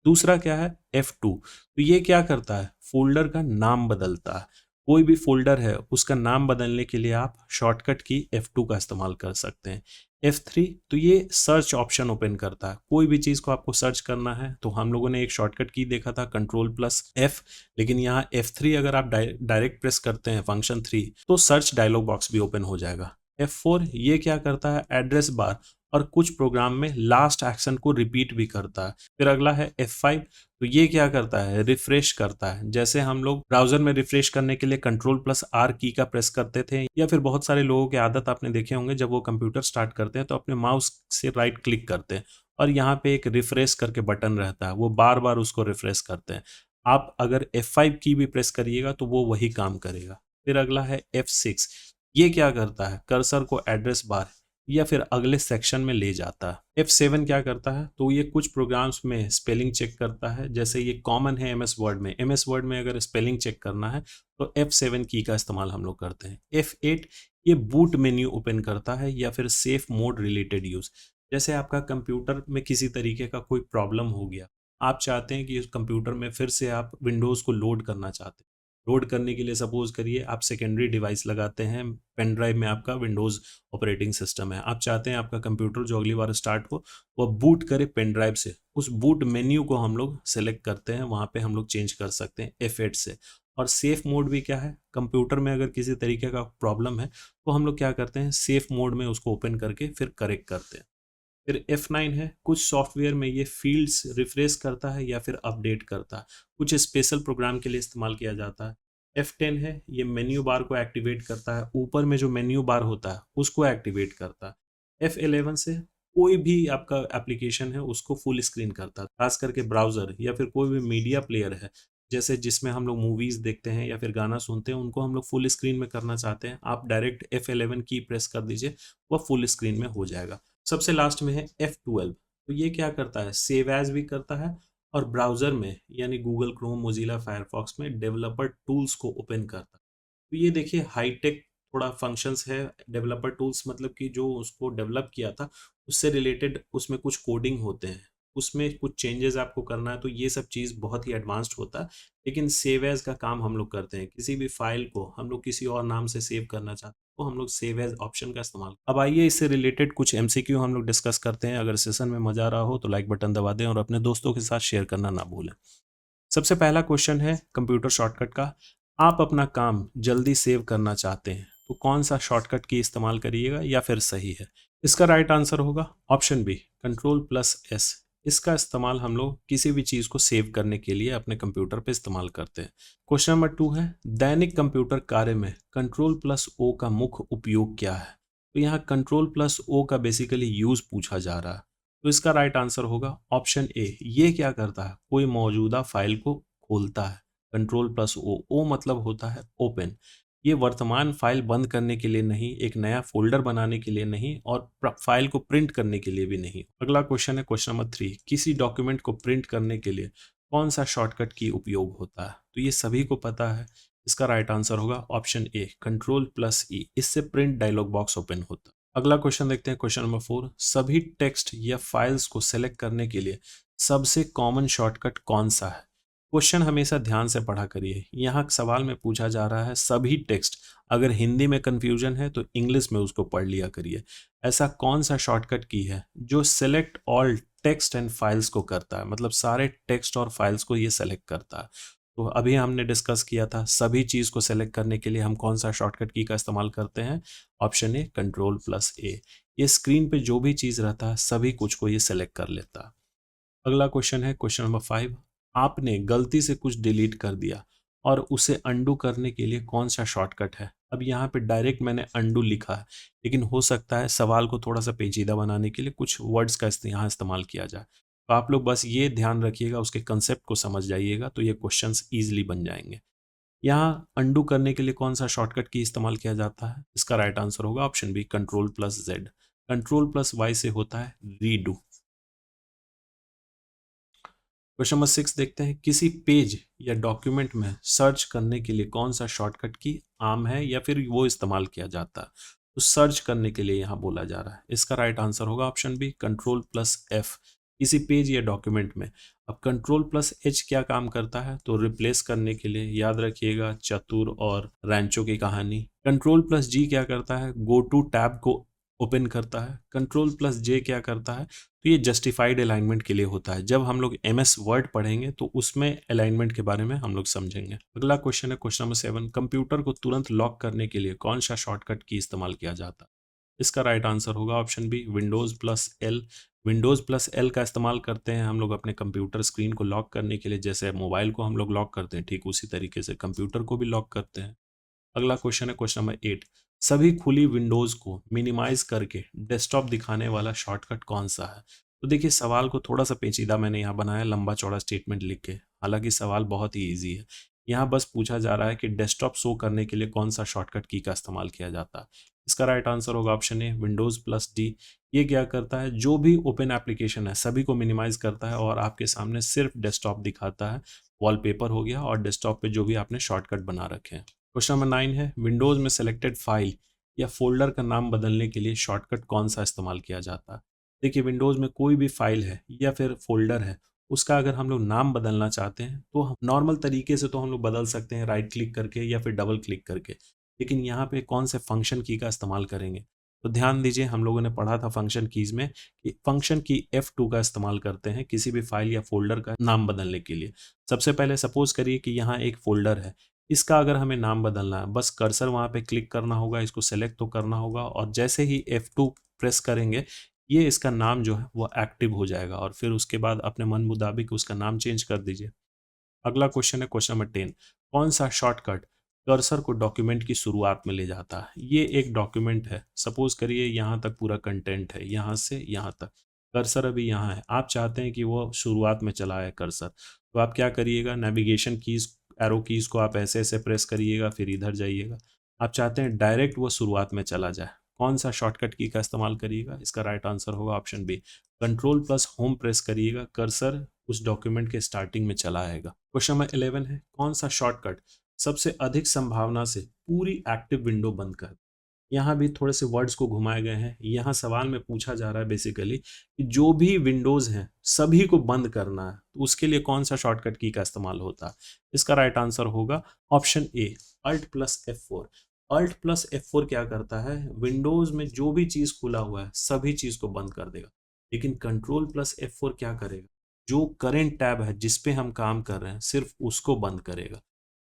दूसरा क्या है, F2। तो ये क्या करता है, फोल्डर का नाम बदलता है। कोई भी फोल्डर है उसका नाम बदलने के लिए आप शॉर्टकट की F2 का इस्तेमाल कर सकते हैं। F3, तो ये सर्च ऑप्शन ओपन करता है। कोई भी चीज को आपको सर्च करना है तो हम लोगों ने एक शॉर्टकट की देखा था कंट्रोल प्लस F, लेकिन यहाँ F3 अगर आप डायरेक्ट प्रेस करते हैं फंक्शन 3 तो सर्च डायलॉग बॉक्स भी ओपन हो जाएगा। F4 ये क्या करता है, एड्रेस बार और कुछ प्रोग्राम में लास्ट एक्शन को रिपीट भी करता है। फिर अगला है F5। तो ये क्या करता है, रिफ्रेश करता है। जैसे हम लोग ब्राउजर में रिफ्रेश करने के लिए कंट्रोल प्लस R की का प्रेस करते थे, या फिर बहुत सारे लोगों की आदत आपने देखे होंगे जब वो कंप्यूटर स्टार्ट करते हैं तो अपने माउस से राइट क्लिक करते हैं और यहाँ पे एक रिफ्रेश करके बटन रहता है, वो बार बार उसको रिफ्रेश करते हैं। आप अगर F5 की भी प्रेस करिएगा तो वो वही काम करेगा। फिर अगला है F6। ये क्या करता है, कर्सर को एड्रेस बार या फिर अगले सेक्शन में ले जाता है। F7 क्या करता है, तो ये कुछ प्रोग्राम्स में स्पेलिंग चेक करता है। जैसे ये कॉमन है MS वर्ड में, MS वर्ड में अगर स्पेलिंग चेक करना है तो F7 की का इस्तेमाल हम लोग करते हैं। F8 ये बूट मेन्यू ओपन करता है या फिर सेफ मोड रिलेटेड यूज। जैसे आपका कंप्यूटर में किसी तरीके का कोई प्रॉब्लम हो गया, आप चाहते हैं कि उस कंप्यूटर में फिर से आप विंडोज को लोड करना चाहते हैं। लोड करने के लिए सपोज करिए आप सेकेंडरी डिवाइस लगाते हैं, पेन ड्राइव में आपका विंडोज ऑपरेटिंग सिस्टम है, आप चाहते हैं आपका कंप्यूटर जो अगली बार स्टार्ट हो वो बूट करे पेन ड्राइव से। उस बूट मेन्यू को हम लोग सेलेक्ट करते हैं, वहां पे हम लोग चेंज कर सकते हैं F8 से। और सेफ मोड भी क्या है, कंप्यूटर में अगर किसी तरीके का प्रॉब्लम है तो हम लोग क्या करते हैं, सेफ मोड में उसको ओपन करके फिर करेक्ट करते हैं। फिर F9 है, कुछ सॉफ्टवेयर में ये फील्ड्स रिफ्रेश करता है या फिर अपडेट करता है, कुछ स्पेशल प्रोग्राम के लिए इस्तेमाल किया जाता है। F10 है, ये मेन्यू बार को एक्टिवेट करता है, ऊपर में जो मेन्यू बार होता है उसको एक्टिवेट करता है। F11 से कोई भी आपका एप्लीकेशन है उसको फुल स्क्रीन करता है, खास करके ब्राउजर या फिर कोई भी मीडिया प्लेयर है जैसे जिसमें हम लोग मूवीज देखते हैं या फिर गाना सुनते हैं, उनको हम लोग फुल स्क्रीन में करना चाहते हैं, आप डायरेक्ट F11 की प्रेस कर दीजिए, वह फुल स्क्रीन में हो जाएगा। सबसे लास्ट में है F12। तो ये क्या करता है, सेव एज भी करता है और ब्राउजर में यानी गूगल क्रोम, मोजिला फायरफॉक्स में डेवलपर टूल्स को ओपन करता है। तो ये देखिए हाईटेक थोड़ा फंक्शंस है। डेवलपर टूल्स मतलब कि जो उसको डेवलप किया था उससे रिलेटेड उसमें कुछ कोडिंग होते हैं, उसमें कुछ चेंजेस आपको करना है, तो ये सब चीज़ बहुत ही एडवांस्ड होता है। लेकिन सेव एज का काम हम लोग करते हैं, किसी भी फाइल को हम लोग किसी और नाम से सेव करना चाहते हैं तो हम लोग सेव एज ऑप्शन का इस्तेमाल। अब आइए इससे रिलेटेड कुछ एमसीक्यू हम लोग डिस्कस करते हैं। अगर सेशन में मजा आ रहा हो तो लाइक बटन दबा दें और अपने दोस्तों के साथ शेयर करना ना भूलें। सबसे पहला क्वेश्चन है कंप्यूटर शॉर्टकट का, आप अपना काम जल्दी सेव करना चाहते हैं तो कौन सा शॉर्टकट की इस्तेमाल करिएगा या फिर सही है। इसका राइट आंसर होगा option B, control plus S। इसका इस्तेमाल हम लोग किसी भी चीज़ को सेव करने के लिए अपने कंप्यूटर पे इस्तेमाल करते हैं। क्वेश्चन नंबर 2 है, दैनिक कंप्यूटर कार्य में कंट्रोल प्लस ओ का मुख्य उपयोग क्या है? तो यहाँ कंट्रोल प्लस ओ का बेसिकली यूज पूछा जा रहा है। तो इसका राइट आंसर होगा ऑप्शन ए। ये क्या करता है? कोई मौजूदा फाइल को खोलता है। कंट्रोल प्लस ओ, ओ मतलब होता है ओपन। ये वर्तमान फाइल बंद करने के लिए नहीं, एक नया फोल्डर बनाने के लिए नहीं, और फाइल को प्रिंट करने के लिए भी नहीं। अगला क्वेश्चन है क्वेश्चन नंबर 3, किसी डॉक्यूमेंट को प्रिंट करने के लिए कौन सा शॉर्टकट की उपयोग होता है? तो ये सभी को पता है। इसका राइट आंसर होगा ऑप्शन ए, कंट्रोल प्लस ई। इससे प्रिंट डायलॉग बॉक्स ओपन होता है। अगला क्वेश्चन देखते हैं क्वेश्चन नंबर 4, सभी टेक्स्ट या फाइल्स को सेलेक्ट करने के लिए सबसे कॉमन शॉर्टकट कौन सा है? क्वेश्चन हमेशा ध्यान से पढ़ा करिए। यहाँ सवाल में पूछा जा रहा है सभी टेक्स्ट, अगर हिंदी में कंफ्यूजन है तो इंग्लिश में उसको पढ़ लिया करिए। ऐसा कौन सा शॉर्टकट की है जो select all text and files को करता है, मतलब सारे टेक्स्ट और फाइल्स को ये सेलेक्ट करता है। तो अभी हमने डिस्कस किया था सभी चीज़ को सेलेक्ट करने के लिए हम कौन सा शॉर्टकट की का इस्तेमाल करते हैं। ऑप्शन ए, कंट्रोल प्लस ए। ये स्क्रीन पे जो भी चीज़ रहता है सभी कुछ को ये सेलेक्ट कर लेता है। अगला क्वेश्चन है क्वेश्चन नंबर 5, आपने गलती से कुछ डिलीट कर दिया और उसे अंडू करने के लिए कौन सा शॉर्टकट है? अब यहाँ पे डायरेक्ट मैंने अंडू लिखा है, लेकिन हो सकता है सवाल को थोड़ा सा पेचीदा बनाने के लिए कुछ वर्ड्स का यहाँ इस्तेमाल किया जाए। तो आप लोग बस ये ध्यान रखिएगा, उसके कंसेप्ट को समझ जाइएगा, तो ये क्वेश्चंस ईजिली बन जाएंगे। यहाँ अंडू करने के लिए कौन सा शॉर्टकट की इस्तेमाल किया जाता है? इसका राइट आंसर होगा option B, control plus Z. Control plus Y से होता है रीडू। क्वेश्चन नंबर 6 देखते हैं, किसी पेज या डॉक्यूमेंट में सर्च करने के लिए कौन सा शॉर्टकट की आम है या फिर वो इस्तेमाल किया जाता है? तो सर्च करने के लिए यहाँ बोला जा रहा है। इसका राइट आंसर होगा option B, control plus F. किसी पेज या डॉक्यूमेंट में। अब कंट्रोल प्लस एच क्या काम करता है? तो रिप्लेस करने के लिए, याद रखिएगा चतुर और रैंचो की कहानी। कंट्रोल प्लस जी क्या करता है? गो टू टैब को ओपन करता है। कंट्रोल प्लस जे क्या करता है? तो ये जस्टिफाइड अलाइनमेंट के लिए होता है। जब हम लोग एमएस वर्ड पढ़ेंगे तो उसमें अलाइनमेंट के बारे में हम लोग समझेंगे। अगला क्वेश्चन है क्वेश्चन नंबर 7, कंप्यूटर को तुरंत लॉक करने के लिए कौन सा शॉर्टकट की इस्तेमाल किया जाता है? इसका राइट आंसर होगा option B, Windows plus L. Windows plus L का इस्तेमाल करते हैं हम लोग अपने कंप्यूटर स्क्रीन को लॉक करने के लिए। जैसे मोबाइल को हम लोग लॉक करते हैं, ठीक उसी तरीके से कंप्यूटर को भी लॉक करते हैं। अगला क्वेश्चन है क्वेश्चन नंबर 8, सभी खुली विंडोज को मिनिमाइज करके डेस्कटॉप दिखाने वाला शॉर्टकट कौन सा है? तो देखिए सवाल को थोड़ा सा पेचीदा मैंने यहाँ बनाया लंबा चौड़ा स्टेटमेंट लिख के, हालांकि सवाल बहुत ही इजी है। यहाँ बस पूछा जा रहा है कि डेस्कटॉप शो करने के लिए कौन सा शॉर्टकट की का इस्तेमाल किया जाता है। इसका राइट आंसर होगा option A, Windows plus D. ये क्या करता है? जो भी ओपन एप्लीकेशन है सभी को मिनिमाइज करता है और आपके सामने सिर्फ डेस्कटॉप दिखाता है। वॉलपेपर हो गया और डेस्कटॉप पे जो भी आपने शॉर्टकट बना रखे हैं। क्वेश्चन नंबर 9 है, विंडोज में सेलेक्टेड फाइल या फोल्डर का नाम बदलने के लिए शॉर्टकट कौन सा इस्तेमाल किया जाता है? देखिए विंडोज में कोई भी फाइल है या फिर फोल्डर है, उसका अगर हम लोग नाम बदलना चाहते हैं तो हम नॉर्मल तरीके से तो हम लोग बदल सकते हैं, राइट क्लिक करके या फिर डबल क्लिक करके। लेकिन यहाँ पे कौन से फंक्शन की का इस्तेमाल करेंगे? तो ध्यान दीजिए, हम लोगों ने पढ़ा था फंक्शन कीज में कि फंक्शन की F2 का इस्तेमाल करते हैं किसी भी फाइल या फोल्डर का नाम बदलने के लिए। सबसे पहले सपोज करिए कि यहाँ एक फोल्डर है, इसका अगर हमें नाम बदलना है, बस कर्सर वहाँ पे क्लिक करना होगा, इसको सेलेक्ट तो करना होगा और जैसे ही F2 प्रेस करेंगे ये इसका नाम जो है वो एक्टिव हो जाएगा और फिर उसके बाद अपने मन मुताबिक उसका नाम चेंज कर दीजिए। अगला क्वेश्चन है क्वेश्चन नंबर 10, कौन सा शॉर्टकट कर्सर को डॉक्यूमेंट की शुरुआत में ले जाता है? ये एक डॉक्यूमेंट है, सपोज करिए यहाँ तक पूरा कंटेंट है, यहाँ से यहाँ तक कर्सर अभी यहाँ है, आप चाहते हैं कि वो शुरुआत में चला है कर्सर, तो आप क्या करिएगा, नेविगेशन कीज एरो कीज को आप ऐसे ऐसे प्रेस करिएगा, फिर इधर जाइएगा। आप चाहते हैं डायरेक्ट वो शुरुआत में चला जाए, कौन सा शॉर्टकट की का इस्तेमाल करिएगा? इसका राइट आंसर होगा option B, control plus home press करिएगा, कर्सर उस डॉक्यूमेंट के स्टार्टिंग में चला आएगा। क्वेश्चन नंबर 11 है, कौन सा शॉर्टकट सबसे अधिक संभावना से पूरी एक्टिव विंडो बंद कर? यहाँ भी थोड़े से वर्ड्स को घुमाए गए हैं। यहाँ सवाल में पूछा जा रहा है बेसिकली कि जो भी विंडोज हैं सभी को बंद करना है, तो उसके लिए कौन सा शॉर्टकट की का इस्तेमाल होता है? इसका राइट आंसर होगा option A, alt plus F4। Alt plus F4 क्या करता है? विंडोज में जो भी चीज खुला हुआ है सभी चीज को बंद कर देगा। लेकिन कंट्रोल प्लस F4 क्या करेगा? जो करेंट टैब है जिसपे हम काम कर रहे हैं सिर्फ उसको बंद करेगा।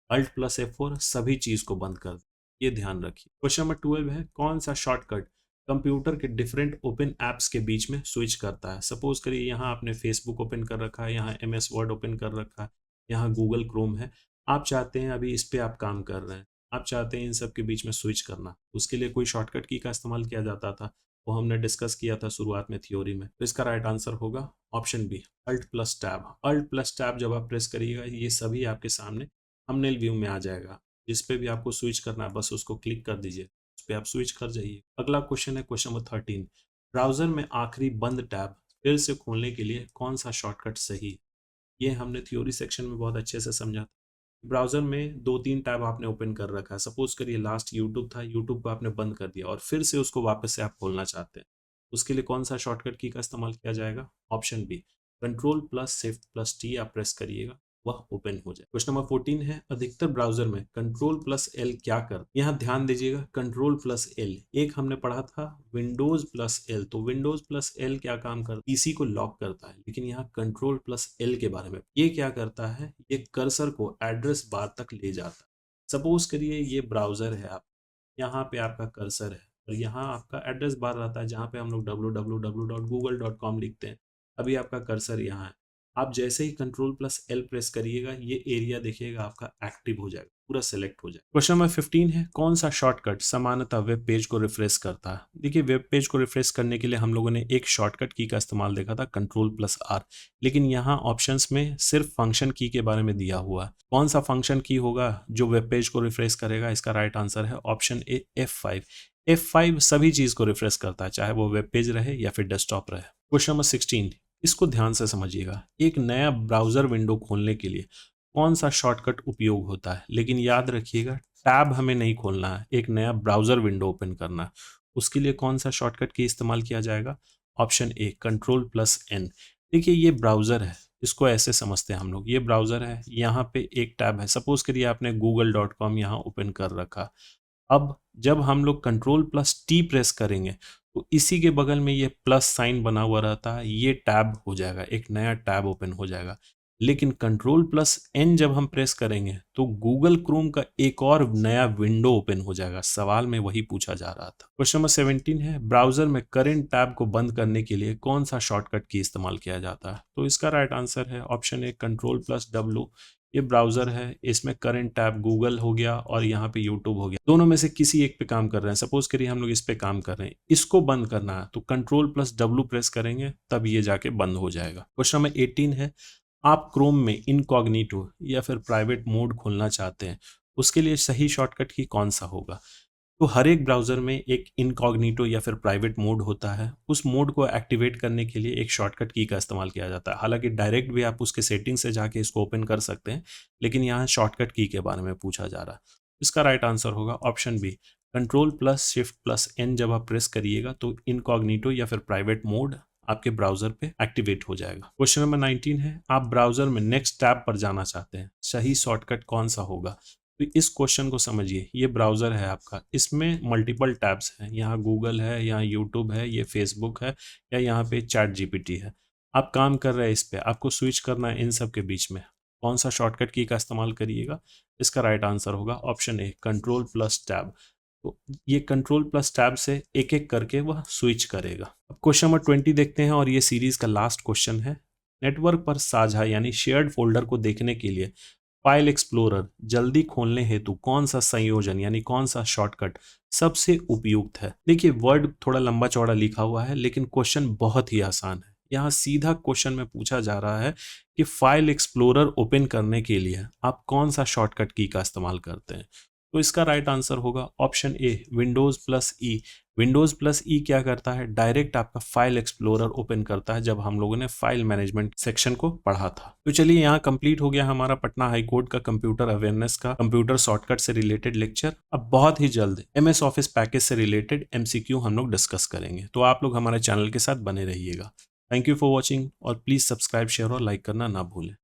अल्ट प्लस F4 सभी चीज को बंद कर, ये ध्यान रखिए। क्वेश्चन नंबर 12 है, कौन सा शॉर्टकट कंप्यूटर के डिफरेंट ओपन ऐप्स के बीच में स्विच करता है। सपोज करिए यहाँ आपने फेसबुक ओपन कर रखा है, यहाँ MS वर्ड ओपन कर रखा है, यहाँ गूगल क्रोम है। आप चाहते हैं अभी इस पे आप काम कर रहे हैं, आप चाहते हैं इन सब के बीच में स्विच करना, उसके लिए कोई शॉर्टकट की का इस्तेमाल किया जाता था, वो हमने डिस्कस किया था शुरुआत में थ्योरी में। तो इसका राइट आंसर होगा option B, alt plus tab. Alt plus tab जब आप प्रेस करिएगा ये सभी आपके सामने थंबनेल व्यू में आ जाएगा। जिस पे भी आपको स्विच करना है बस उसको क्लिक कर दीजिए, उस पे आप स्विच कर जाइए। अगला क्वेश्चन है क्वेश्चन नंबर 13। ब्राउजर में आखिरी बंद टैब फिर से खोलने के लिए कौन सा शॉर्टकट सही है? ये हमने थ्योरी सेक्शन में बहुत अच्छे से समझा। ब्राउजर में 2-3 टैब आपने ओपन कर रखा है। सपोज करिए लास्ट यूट्यूब था, यूट्यूब को आपने बंद कर दिया और फिर से उसको वापस से आप खोलना चाहते हैं। उसके लिए कौन सा शॉर्टकट की का इस्तेमाल किया जाएगा? Option B, control plus shift plus T आप प्रेस करिएगा, वह ओपन हो जाए। क्वेश्चन नंबर 14 है, अधिकतर ब्राउजर में कंट्रोल प्लस एल क्या कर? यहाँ ध्यान दीजिएगा, कंट्रोल प्लस एल एक हमने पढ़ा था विंडोज प्लस एल, तो विंडोज प्लस एल क्या काम करता है? पीसी को लॉक करता है। लेकिन यहाँ कंट्रोल प्लस एल के बारे में, ये क्या करता है? ये कर्सर को एड्रेस बार तक ले जाता है। सपोज करिए ये ब्राउजर है, आप यहाँ पे आपका कर्सर है और यहाँ आपका एड्रेस बार रहता है जहाँ पे हम लोग www.google.com लिखते हैं। अभी आपका कर्सर यहाँ है, आप जैसे ही कंट्रोल प्लस एल प्रेस करिएगा ये एरिया देखिएगा आपका एक्टिव हो जाएगा, पूरा सेलेक्ट हो जाएगा। क्वेश्चन नंबर 15 है, कौन सा शॉर्टकट सामान्यतः वेब पेज को रिफ्रेश करता है? देखिए वेब पेज को रिफ्रेश करने के लिए हम लोगों ने एक शॉर्टकट की का इस्तेमाल देखा था, कंट्रोल प्लस आर। लेकिन यहाँ ऑप्शंस में सिर्फ फंक्शन की के बारे में दिया हुआ है। कौन सा फंक्शन की होगा जो वेब पेज को रिफ्रेश करेगा? इसका राइट आंसर है ऑप्शन ए, F5। F5 सभी चीज को रिफ्रेश करता है, चाहे वो वेब पेज रहे या फिर डेस्कटॉप रहे। क्वेश्चन नंबर 16, इसको ध्यान से समझिएगा। एक नया ब्राउजर विंडो खोलने के लिए कौन सा शॉर्टकट उपयोग होता है? लेकिन याद रखिएगा टैब हमें नहीं खोलना है, एक नया ब्राउजर विंडो ओपन करना है। उसके लिए कौन सा शॉर्टकट की इस्तेमाल किया जाएगा? Option A, control plus N. देखिए ये ब्राउजर है, इसको ऐसे समझते हैं हम लोग, ये ब्राउजर है, यहाँ पे एक टैब है। सपोज करिए आपने google.com यहाँ ओपन कर रखा। अब जब हम लोग कंट्रोल प्लस टी प्रेस करेंगे तो इसी के बगल में ये प्लस साइन बना हुआ रहता है, ये टैब हो जाएगा, एक नया टैब ओपन हो जाएगा। लेकिन कंट्रोल प्लस एन जब हम प्रेस करेंगे तो गूगल क्रोम का एक और नया विंडो ओपन हो जाएगा। सवाल में वही पूछा जा रहा था। क्वेश्चन नंबर 17 है, ब्राउजर में करंट टैब को बंद करने के लिए कौन सा शॉर्टकट की इस्तेमाल किया जाता है? तो इसका राइट आंसर है option A, control plus W. ये ब्राउजर है, इसमें करंट टैब गूगल हो गया और यहाँ पे यूट्यूब हो गया, दोनों में से किसी एक पे काम कर रहे हैं। सपोज करिए हम लोग इस पे काम कर रहे हैं, इसको बंद करना है तो कंट्रोल प्लस डब्ल्यू प्रेस करेंगे तब ये जाके बंद हो जाएगा। क्वेश्चन नंबर 18 है, आप क्रोम में इनकॉग्निटो या फिर प्राइवेट मोड खोलना चाहते हैं, उसके लिए सही शॉर्टकट की कौन सा होगा? तो हर एक ब्राउजर में एक इनकॉग्निटो या फिर प्राइवेट मोड होता है। उस मोड को एक्टिवेट करने के लिए एक शॉर्टकट की का इस्तेमाल किया जाता है। हालांकि डायरेक्ट भी आप उसके सेटिंग से जाके इसको ओपन कर सकते हैं, लेकिन यहाँ शॉर्टकट की के बारे में पूछा जा रहा है। इसका राइट आंसर होगा option B, control plus shift plus N जब आप प्रेस करिएगा तो इनकॉग्निटो या फिर प्राइवेट मोड आपके ब्राउजर पे एक्टिवेट हो जाएगा। क्वेश्चन नंबर 19 है, आप ब्राउजर में नेक्स्ट टैब पर जाना चाहते हैं, सही शॉर्टकट कौन सा होगा? तो इस क्वेश्चन को समझिए, ये ब्राउजर है आपका, इसमें मल्टीपल टैब्स हैं, यहाँ गूगल है, यहाँ यूट्यूब है, ये फेसबुक है, या यहाँ पे चैट जीपीटी है। आप काम कर रहे हैं इस पे, आपको स्विच करना है इन सब के बीच में, कौन सा शॉर्टकट की का इस्तेमाल करिएगा? इसका राइट आंसर होगा option A, control plus tab. तो ये कंट्रोल प्लस टैब से एक एक करके वह स्विच करेगा। अब क्वेश्चन नंबर 20 देखते हैं और ये सीरीज का लास्ट क्वेश्चन है। नेटवर्क पर साझा यानी शेयर्ड फोल्डर को देखने के लिए फाइल एक्सप्लोरर जल्दी खोलने हेतु कौन सा संयोजन यानी कौन सा शॉर्टकट सबसे उपयुक्त है? देखिए वर्ड थोड़ा लंबा चौड़ा लिखा हुआ है लेकिन क्वेश्चन बहुत ही आसान है। यहाँ सीधा क्वेश्चन में पूछा जा रहा है कि फाइल एक्सप्लोरर ओपन करने के लिए आप कौन सा शॉर्टकट की का इस्तेमाल करते हैं? तो इसका राइट आंसर होगा option A, Windows plus E. Windows plus E क्या करता है? डायरेक्ट आपका फाइल एक्सप्लोरर ओपन करता है, जब हम लोगों ने फाइल मैनेजमेंट सेक्शन को पढ़ा था। तो चलिए यहाँ कंप्लीट हो गया हमारा पटना हाई कोर्ट का कंप्यूटर अवेयरनेस का कंप्यूटर शॉर्टकट से रिलेटेड लेक्चर। अब बहुत ही जल्द MS ऑफिस पैकेज से रिलेटेड MCQ हम लोग डिस्कस करेंगे, तो आप लोग हमारे चैनल के साथ बने रहिएगा। थैंक यू फॉर वॉचिंग और प्लीज सब्सक्राइब, शेयर और लाइक करना ना भूलें।